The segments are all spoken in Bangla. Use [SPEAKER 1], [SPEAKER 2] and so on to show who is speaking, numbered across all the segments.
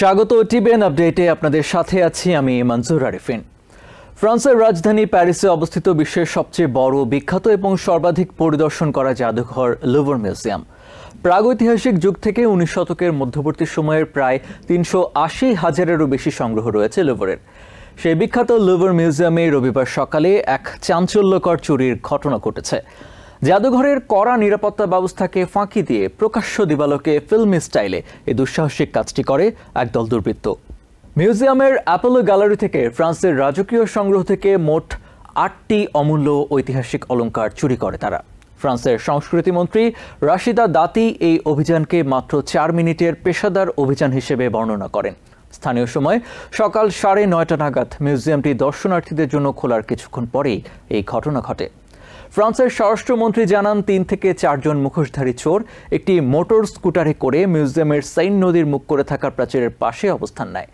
[SPEAKER 1] স্বাগত টিবিএন আপডেটে আপনাদের সাথে আছি আমি মনজুর আরিফিন। ফ্রান্সের রাজধানী প্যারিসে অবস্থিত বিশ্বের সবচেয়ে বড় বিখ্যাত এবং সর্বাধিক পরিদর্শন করা জাদুঘর লুভর মিউজিয়াম প্রাগৈতিহাসিক যুগ থেকে 19 শতকের মধ্যবর্তী সময়ের প্রায় 380,000-এরও বেশি সংগ্রহ রয়েছে লুভরের। সেই বিখ্যাত লুভর মিউজিয়ামে রবিবার সকালে এক চাঞ্চল্যকর চুরির ঘটনা ঘটেছে। জাদুঘরের কড়া নিরাপত্তা ব্যবস্থাকে ফাঁকি দিয়ে প্রকাশ্য দিবালোকে ফিল্মি স্টাইলে এই দুঃসাহসিক কাজটি করে একদল দুর্বৃত্ত। মিউজিয়ামের অ্যাপোলো গ্যালারি থেকে ফ্রান্সের রাজকীয় সংগ্রহ থেকে মোট 8টি অমূল্য ঐতিহাসিক অলংকার চুরি করে তারা। ফ্রান্সের সংস্কৃতিমন্ত্রী রাশিদা দাতি এই অভিযানকে মাত্র 4 মিনিটের পেশাদার অভিযান হিসেবে বর্ণনা করেন। স্থানীয় সময় সকাল 9:30 নাগাদ মিউজিয়ামটি দর্শনার্থীদের জন্য খোলার কিছুক্ষণ পরেই এই ঘটনা ঘটে। ফ্রান্সের স্বরাষ্ট্রমন্ত্রী জানান 3 থেকে 4 জন মুখোশধারী চোর একটি মোটর স্কুটারে করে মিউজিয়ামের সাইন নদীর মুখ করে থাকা প্রাচীরের পাশে অবস্থান নেয়।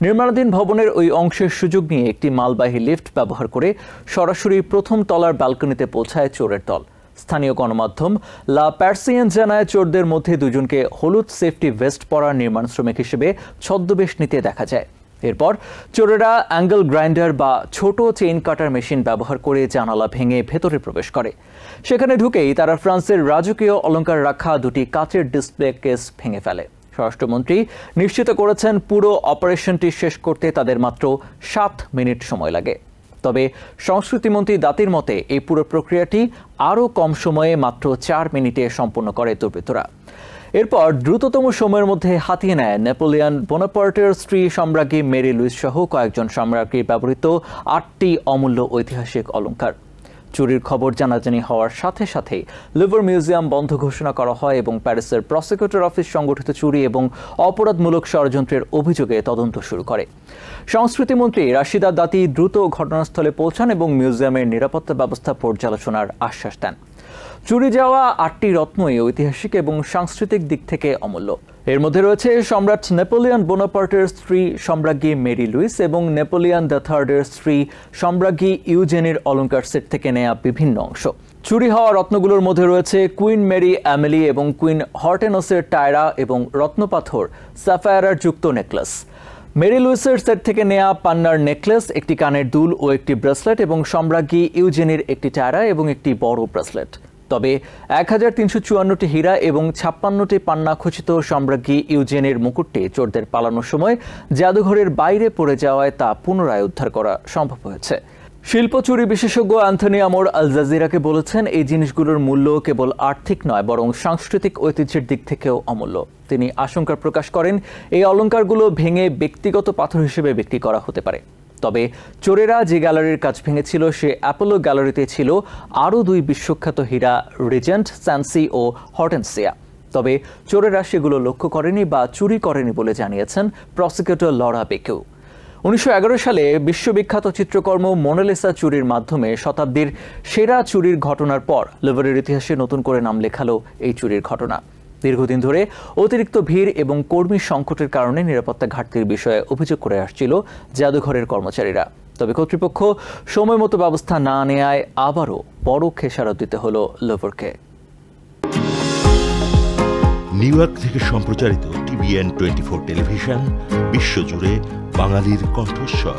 [SPEAKER 1] নির্মাণাধীন ভবনের ওই অংশের সুযোগ নিয়ে একটি মালবাহী লিফট ব্যবহার করে সরাসরি প্রথম তলার ব্যালকনিতে পৌঁছায় চোরের দল। স্থানীয় গণমাধ্যম লা পার্সিয়ান জানায় চোরদের মধ্যে দুজনকে হলুদ সেফটি ভেস্ট পরা নির্মাণ শ্রমিক হিসেবে ছদ্মবেশ নিতে দেখা যায়। এরপর চোরেরা অ্যাঙ্গেল গ্রাইন্ডার বা ছোট চেইন কাটার মেশিন ব্যবহার করে জানালা ভেঙে ভেতরে প্রবেশ করে। সেখানে ঢুকেই তারা ফ্রান্সের রাজকীয় অলংকার রাখা দুটি কাচের ডিসপ্লে কেস ভেঙে ফেলে। স্বরাষ্ট্রমন্ত্রী নিশ্চিত করেছেন পুরো অপারেশনটি শেষ করতে তাদের মাত্র 7 মিনিট সময় লাগে। তবে সংস্কৃতিমন্ত্রী দাতির মতে এই পুরো প্রক্রিয়াটি আরও কম সময়ে মাত্র 4 মিনিটে সম্পন্ন করে দুর্বৃত্তরা। এরপর দ্রুততম সময়ের মধ্যে হাতিয়ে নেয় নেপোলিয়ন বোনাপার্টের স্ত্রী সম্রাজ্ঞী মেরি লুইস সহ কয়েকজন সম্রাজ্ঞীর ব্যবহৃত 8টি অমূল্য ঐতিহাসিক অলংকার। চুরির খবর জানাজানি হওয়ার সাথে সাথেই লুভর মিউজিয়াম বন্ধ ঘোষণা করা হয় এবং প্যারিসের প্রসিকিউটর অফিস সংগঠিত চুরি এবং অপরাধমূলক ষড়যন্ত্রের অভিযোগে তদন্ত শুরু করে। সংস্কৃতিমন্ত্রী রাশিদা দাতি দ্রুত ঘটনাস্থলে পৌঁছান এবং মিউজিয়ামের নিরাপত্তা ব্যবস্থা পর্যালোচনার আশ্বাস দেন। চুরি যাওয়া 8টি রত্নই ঐতিহাসিক এবং সাংস্কৃতিক দিক থেকে অমূল্য। এর মধ্যে রয়েছে সম্রাট নেপোলিয়ন বোনাপার্টের স্ত্রী সম্রাজ্ঞী মেরি লুইস এবং নেপোলিয়ন III-এর স্ত্রী সম্রাজ্ঞী ইউজেনির অলংকার সেট থেকে নেওয়া বিভিন্ন অংশ। চুরি হওয়া রত্নগুলোর মধ্যে রয়েছে কুইন মেরি অ্যামেলি এবং কুইন হর্টেনসের টায়রা এবং রত্নপাথর স্যাফায়ারার যুক্ত নেকলেস। মেরি লুইসের সেট থেকে নেওয়া পান্নার নেকলেস, একটি কানের দুল ও একটি ব্রেসলেট এবং সম্রাজ্ঞী ইউজেনির একটি টায়রা এবং একটি বড় ব্রেসলেট। তবে 1354টি হীরা এবং 56টি পান্না খচিত সম্রাজ্ঞী ইউজেনির মুকুটটি চোরদের পালানোর সময় জাদুঘরের বাইরে পড়ে যাওয়ায় তা পুনরায় উদ্ধার করা সম্ভব হয়েছে। শিল্প চুরি বিশেষজ্ঞ অ্যান্থনি আমর আল জাজিরাকে বলেছেন, এই জিনিসগুলোর মূল্য কেবল আর্থিক নয় বরং সাংস্কৃতিক ঐতিহ্যের দিক থেকেও অমূল্য। তিনি আশঙ্কা প্রকাশ করেন এই অলংকারগুলো ভেঙে ব্যক্তিগত পাথর হিসেবে বিক্রি করা হতে পারে। তবে চোরেরা যে গ্যালারির কাজ ভেঙেছিল সে অ্যাপোলো গ্যালারিতে ছিল আরও 2 বিশ্বখ্যাত হীরা, রিজেন্ট, স্যান্সি ও হর্টেনসিয়া। তবে চোরেরা সেগুলো লক্ষ্য করেনি বা চুরি করেনি বলে জানিয়েছেন প্রসিকিউটর লরা বেকেউ। 1911 সালে বিশ্ববিখ্যাত চিত্রকর্ম মোনালিসা চুরির মাধ্যমে শতাব্দীর সেরা চুরির ঘটনার পর লুভরের ইতিহাসে নতুন করে নাম লেখালো এই চুরির ঘটনা। দীর্ঘদিন ধরে অতিরিক্ত ভিড় এবং কর্মী সংকটের কারণে নিরাপত্তা ঘাটতির বিষয়ে অভিযোগ করে আসছিল জাদুঘরের কর্মচারীরা। তবে কর্তৃপক্ষ সময় মতো ব্যবস্থা না নেওয়ায় আবারও বড় খেসারত দিতে হলো লুভরকে।
[SPEAKER 2] নিউ ইয়র্ক থেকে সম্প্রচারিত টিবিএন 24 টেলিভিশন বিশ্বজুড়ে বাঙালির কণ্ঠস্বর।